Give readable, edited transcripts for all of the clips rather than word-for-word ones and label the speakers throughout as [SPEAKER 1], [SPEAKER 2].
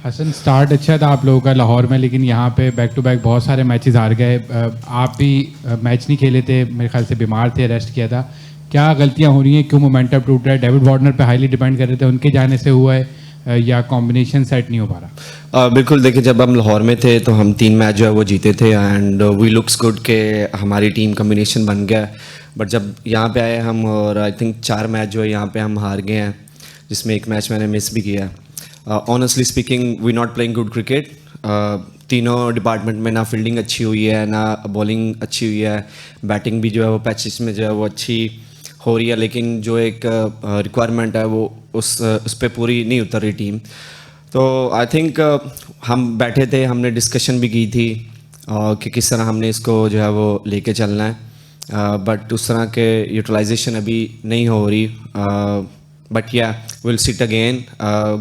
[SPEAKER 1] Hasan, start अच्छा था आप लोगों का लाहौर में, लेकिन यहाँ पे बैक टू बैक बहुत सारे मैचेस हार गए। आप भी मैच नहीं खेले थे, मेरे ख्याल से बीमार थे, रेस्ट किया था। क्या गलतियाँ हो रही हैं, क्यों मोमेंटम टूट रहा है? डेविड वार्नर पे हाईली डिपेंड कर रहे थे, उनके जाने से हुआ है या कॉम्बिनेशन सेट नहीं हो पा रहा?
[SPEAKER 2] बिल्कुल, देखिए जब हम लाहौर में थे तो हम 3 मैच जो है वो जीते थे एंड वी लुक्स गुड के हमारी टीम कॉम्बिनेशन बन गया। बट जब यहाँ पे आए हम और आई थिंक 4 मैच जो है यहाँ पे हम हार गए हैं, जिसमें एक मैच मैंने मिस भी किया है। Honestly speaking we not playing good cricket. तीनों डिपार्टमेंट में ना फील्डिंग अच्छी हुई है, ना बॉलिंग अच्छी हुई है, बैटिंग भी जो है वो पैचेस में जो है वो अच्छी हो रही है, लेकिन जो एक रिक्वायरमेंट है वो उस पर पूरी नहीं उतर रही टीम। तो आई थिंक हम बैठे थे, हमने डिस्कशन भी की थी कि किस तरह हमने इसको जो है वो लेके चलना है, बट उस तरह के यूटिलाइजेशन अभी नहीं हो रही। But yeah will sit again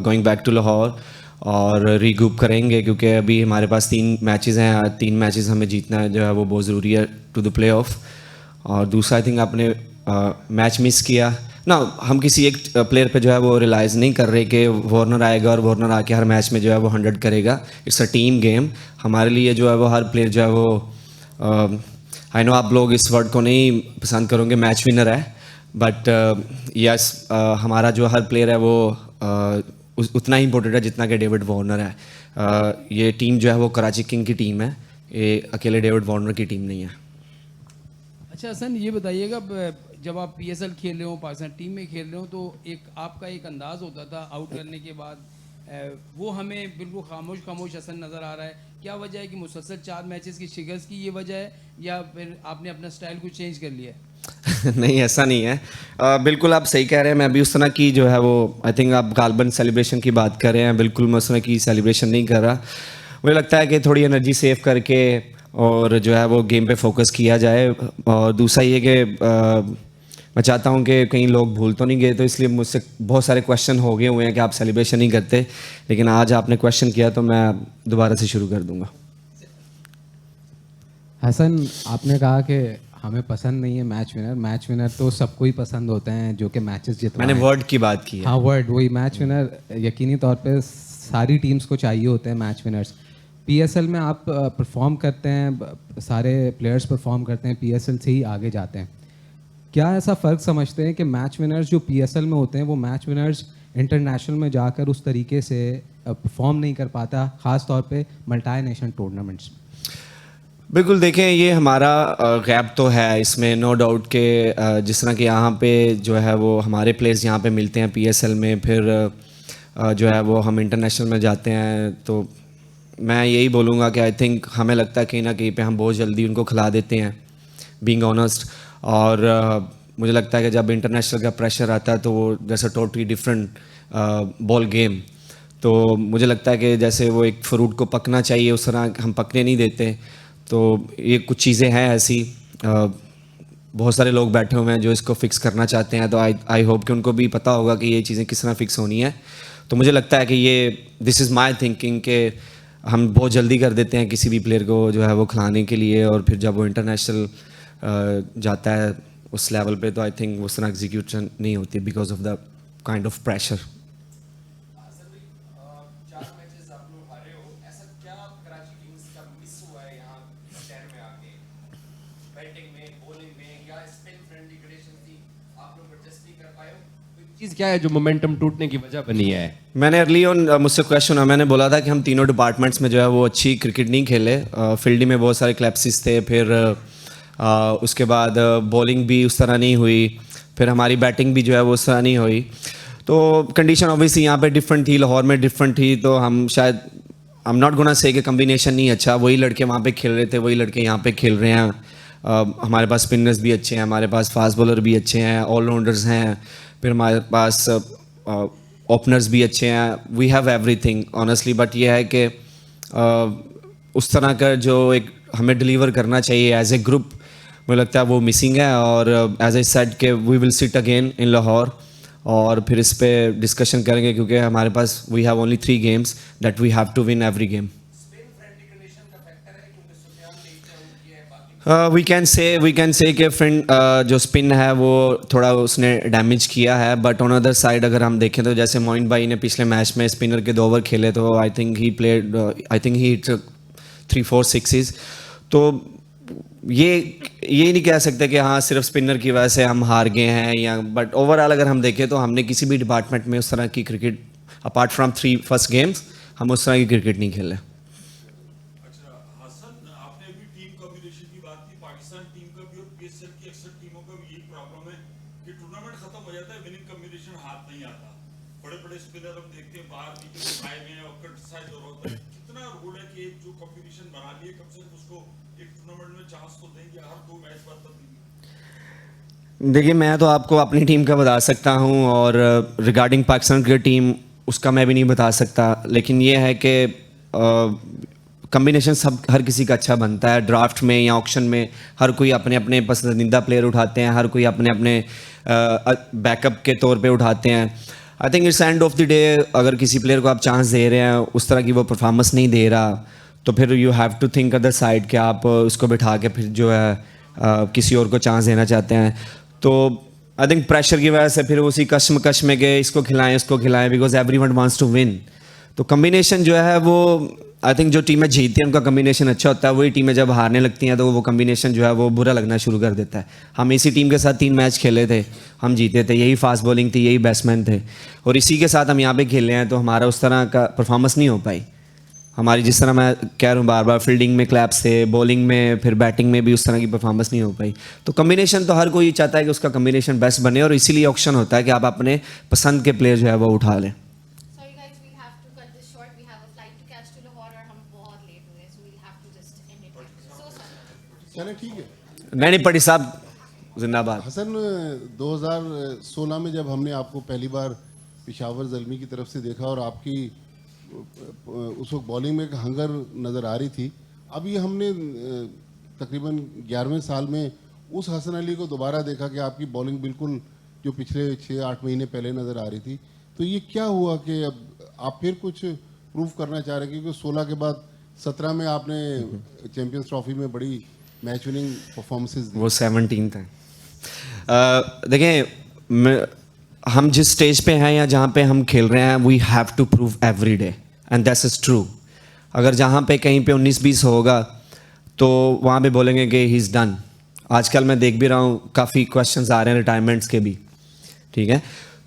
[SPEAKER 2] going back to Lahore और रीग्रुप करेंगे, क्योंकि अभी हमारे पास 3 मैचेस हैं, 3 मैचेस हमें जीतना है जो है वो बहुत ज़रूरी है टू द प्ले ऑफ। और दूसरा आई थिंक आपने मैच मिस किया ना, हम किसी एक प्लेयर पे जो है वो रिलाइज़ नहीं कर रहे कि वार्नर आएगा और वार्नर आके हर मैच में जो है वो 100 करेगा। It's a team game. हमारे लिए जो है वो हर प्लेयर जो है वो, आई नो आप लोग इस वर्ड को नहीं पसंद करोगे, मैच विनर है, बट यस हमारा जो हर प्लेयर है वो उतना ही इंपॉर्टेंट है जितना कि डेविड वार्नर है। ये टीम जो है वो कराची किंग की टीम है, ये अकेले डेविड वार्नर की टीम नहीं है।
[SPEAKER 3] अच्छा हसन, ये बताइएगा, जब आप पीएसएल खेल रहे हो, पाकिस्तान टीम में खेल रहे हो, तो आपका एक अंदाज़ होता था आउट करने के बाद, वो हमें बिल्कुल खामोश हसन नज़र आ रहा है। क्या वजह है कि मुसलसल 4 मैचेस की शिकस्त की ये वजह है, या फिर आपने अपना स्टाइल कुछ चेंज कर लिया है?
[SPEAKER 2] नहीं, ऐसा नहीं है। बिल्कुल आप सही कह रहे हैं। मैं अभी उस तरह की जो है वो, आई थिंक आप गालबन सेलिब्रेशन की बात कर रहे हैं, बिल्कुल मैं उस तरह की सेलिब्रेशन नहीं कर रहा। मुझे लगता है कि थोड़ी एनर्जी सेव करके और जो है वो गेम पे फोकस किया जाए। और दूसरा ये कि मैं चाहता हूँ कि कहीं लोग भूल तो नहीं गए, तो इसलिए मुझसे बहुत सारे क्वेश्चन हो गए हुए हैं कि आप सेलिब्रेशन नहीं करते, लेकिन आज आपने क्वेश्चन किया तो मैं दोबारा से शुरू कर दूँगा।
[SPEAKER 4] हसन, आपने कहा कि हमें पसंद नहीं है मैच विनर तो सबको ही पसंद होते हैं जो कि मैचेस जितवाएं।
[SPEAKER 2] मैंने वर्ड की बात की है।
[SPEAKER 4] हाँ, वर्ड वही मैच विनर यकीनी तौर पे सारी टीम्स को चाहिए होते हैं मैच विनर्स। पीएसएल में आप परफॉर्म करते हैं, सारे प्लेयर्स परफॉर्म करते हैं, पीएसएल से ही आगे जाते हैं। क्या ऐसा फ़र्क समझते हैं कि मैच विनर्स जो पीएसएल में होते हैं वो मैच विनर्स इंटरनेशनल में जाकर उस तरीके से परफॉर्म नहीं कर पाता, ख़ास तौर पे मल्टी नेशन टूर्नामेंट्स में?
[SPEAKER 2] बिल्कुल, देखें ये हमारा गैप तो है, इसमें नो डाउट के जिस तरह के यहाँ पे जो है वो हमारे प्लेयर्स यहाँ पे मिलते हैं पीएसएल में, फिर जो है वो हम इंटरनेशनल में जाते हैं, तो मैं यही बोलूँगा कि आई थिंक हमें लगता है कहीं ना कहीं पे हम बहुत जल्दी उनको खिला देते हैं, बीइंग ऑनेस्ट। और मुझे लगता है कि जब इंटरनेशनल का प्रेशर आता है तो वो जैसे टोटली डिफरेंट बॉल गेम। तो मुझे लगता है कि जैसे वो एक फ्रूट को पकना चाहिए उस तरह हम पकने नहीं देते। तो ये कुछ चीज़ें हैं ऐसी, बहुत सारे लोग बैठे हुए हैं जो इसको फिक्स करना चाहते हैं, तो आई होप कि उनको भी पता होगा कि ये चीज़ें किस तरह फिक्स होनी है। तो मुझे लगता है कि ये दिस इज़ माई थिंकिंग कि हम बहुत जल्दी कर देते हैं किसी भी प्लेयर को जो है वो खिलाने के लिए, और फिर जब वो इंटरनेशनल जाता है उस लेवल पे तो आई थिंक उस तरह एग्जीक्यूशन नहीं होती because of the kind of pressure.
[SPEAKER 5] चीज़ क्या है जो मोमेंटम टूटने की वजह बनी है?
[SPEAKER 2] मैंने अर्ली ऑन मुझसे क्वेश्चन हुआ, मैंने बोला था कि हम तीनों डिपार्टमेंट्स में जो है वो अच्छी क्रिकेट नहीं खेले। फील्डिंग में बहुत सारे क्लैप्सिस थे, फिर उसके बाद बॉलिंग भी उस तरह नहीं हुई, फिर हमारी बैटिंग भी जो है वो उस तरह नहीं हुई। तो कंडीशन ऑब्वियसली यहाँ पे डिफरेंट थी, लाहौर में डिफरेंट थी, तो हम शायद I am not gonna say कि कम्बिनेशन नहीं अच्छा, वही लड़के वहाँ पे खेल रहे थे, वही लड़के यहाँ पे खेल रहे हैं। हमारे पास स्पिनर्स भी अच्छे हैं, हमारे पास फास्ट बॉलर भी अच्छे हैं, ऑलराउंडर्स हैं, फिर हमारे पास ओपनर्स भी अच्छे हैं। We have everything honestly, but ये है कि उस तरह का जो एक हमें डिलीवर करना चाहिए एज ए ग्रुप, मुझे लगता है वो मिसिंग है। और एज ए सेड के we will sit again in Lahore और फिर इस पे डिस्कशन करेंगे, क्योंकि हमारे पास we have only 3 games that we have to win every game. We can say कि फ्रेंड जो स्पिन है वो थोड़ा उसने डैमेज किया है, बट ऑन अदर साइड अगर हम देखें तो जैसे मोइन भाई ने पिछले मैच में स्पिनर के 2 ओवर खेले तो I think he hit 3-4 sixes. तो ये नहीं कह सकते कि हाँ सिर्फ स्पिनर की वजह से हम हार गए हैं या, बट ओवरऑल अगर हम देखें तो हमने किसी भी डिपार्टमेंट में उस तरह की cricket apart from 3 first games हम उस तरह की क्रिकेट नहीं खेले।
[SPEAKER 6] अच्छा हसन, आपने अभी टीम कॉम्बिनेशन की बात की, पाकिस्तान टीम का भी और पीएसएल की अक्सर टीमों का भी यही प्रॉब्लम है कि टूर्नामेंट खत्म हो जाता है, विनिंग कॉम्बिनेशन हाथ नहीं आता। बड़े बड़े स्पिनर हम देखते हैं बाहर विकेट उठाए हुए हैं और क्रिटिसाइज हो रहा होता है। कितना रोल है कि जो कॉम्बिनेशन बना लिए कम से कम उसको एक टूर्नामेंट में चांस तो देंगे, हर 2 मैच बाद तब्दीली।
[SPEAKER 2] देखिए मैं तो आपको अपनी टीम का बता सकता हूँ और रिगार्डिंग पाकिस्तान क्रिकेट टीम उसका मैं भी नहीं बता सकता, लेकिन ये है कि कम्बिनेशन सब हर किसी का अच्छा बनता है। ड्राफ्ट में या ऑक्शन में हर कोई अपने अपने पसंदीदा प्लेयर उठाते हैं, हर कोई अपने अपने बैकअप के तौर पे उठाते हैं। I think it's end of the day अगर किसी प्लेयर को आप चांस दे रहे हैं उस तरह की वो परफॉर्मेंस नहीं दे रहा तो फिर you have to think other side कि आप उसको बिठा के फिर जो है किसी और को चांस देना चाहते हैं। तो आई थिंक प्रेशर की वजह से फिर उसी कश्मकश में गए इसको खिलाएं उसको खिलाएं, because everyone wants to win. तो कम्बिनेशन जो है वो आई थिंक जो टीमें जीतती हैं उनका कम्बिनेशन अच्छा होता है, वही टीमें जब हारने लगती हैं तो वो कम्बिनेशन जो है वो बुरा लगना शुरू कर देता है। हम इसी टीम के साथ 3 मैच खेले थे, हम जीते थे, यही फास्ट बॉलिंग थी, यही बैट्समैन थे और इसी के साथ हम यहाँ पे खेले हैं, तो हमारा उस तरह का परफॉर्मेंस नहीं हो पाई। हमारी जिस तरह मैं कह रहा हूँ बार बार फील्डिंग में क्लैप्स थे, बॉलिंग में फिर बैटिंग में भी उस तरह की परफॉर्मेंस नहीं हो पाई। तो कम्बिनेशन तो हर कोई चाहता है कि उसका कम्बिनेशन बेस्ट बने और इसीलिए ऑप्शन होता है कि आप अपने पसंद के प्लेयर जो है वो उठा लें।
[SPEAKER 7] Sorry guys, we'll have to cut this short. We have a flight to catch to Lahore और हम बहुत late हुए, so we'll have to just end it here. So sorry.
[SPEAKER 8] चले ठीक है।
[SPEAKER 2] नहीं पड़ी साहब जिंदाबाद।
[SPEAKER 8] हसन 2016 में जब हमने आपको पहली बार पेशावर ज़ल्मी की तरफ से देखा और आपकी उस वक्त बॉलिंग में एक हंगर नज़र आ रही थी, अभी हमने तकरीबन 11वें साल में उस हसन अली को दोबारा देखा कि आपकी बॉलिंग बिल्कुल जो पिछले 6-8 महीने पहले नज़र आ रही थी। तो ये क्या हुआ कि अब आप फिर कुछ प्रूव करना चाह रहे हैं? क्योंकि 16 के बाद 17 में आपने चैम्पियंस ट्रॉफी में बड़ी मैच विनिंग परफॉर्मेंसेस दी।
[SPEAKER 2] वो 17 है। देखिए हम जिस स्टेज पे हैं या जहाँ पे हम खेल रहे हैं we have to prove every day and that's is true. अगर जहाँ पे कहीं पे 19-20 होगा तो वहाँ पे बोलेंगे कि ही इज़ डन। आजकल मैं देख भी रहा हूँ काफ़ी क्वेश्चंस आ रहे हैं रिटायरमेंट्स के भी, ठीक है।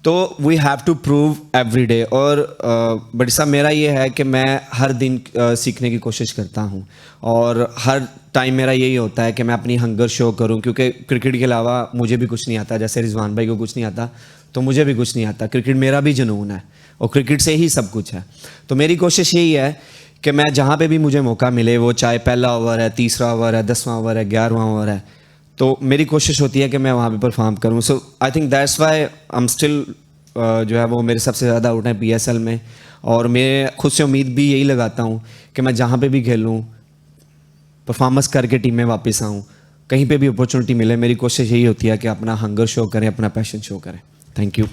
[SPEAKER 2] तो we have to prove every day और बड़ी साहब मेरा ये है कि मैं हर दिन सीखने की कोशिश करता हूँ और हर टाइम मेरा यही होता है कि मैं अपनी हंगर शो करूँ, क्योंकि क्रिकेट के अलावा मुझे भी कुछ नहीं आता। जैसे रिजवान भाई को कुछ नहीं आता तो मुझे भी कुछ नहीं आता। क्रिकेट मेरा भी जुनून है और क्रिकेट से ही सब कुछ है। तो मेरी कोशिश यही है कि मैं जहाँ पे भी मुझे मौका मिले, वो चाहे पहला ओवर है, तीसरा ओवर है, 10वां ओवर है, 11वां ओवर है, तो मेरी कोशिश होती है कि मैं वहाँ पे परफॉर्म करूँ। So I think that's why I am still जो है वो मेरे सबसे ज़्यादा आउट है PSL में। और मैं खुद से उम्मीद भी यही लगाता हूँ कि मैं जहाँ पे भी खेलूँ परफॉर्मेंस करके टीम में वापस आऊँ। कहीं पे भी अपॉर्चुनिटी मिले मेरी कोशिश यही होती है कि अपना हंगर शो करें, अपना पैशन शो करें। Thank you.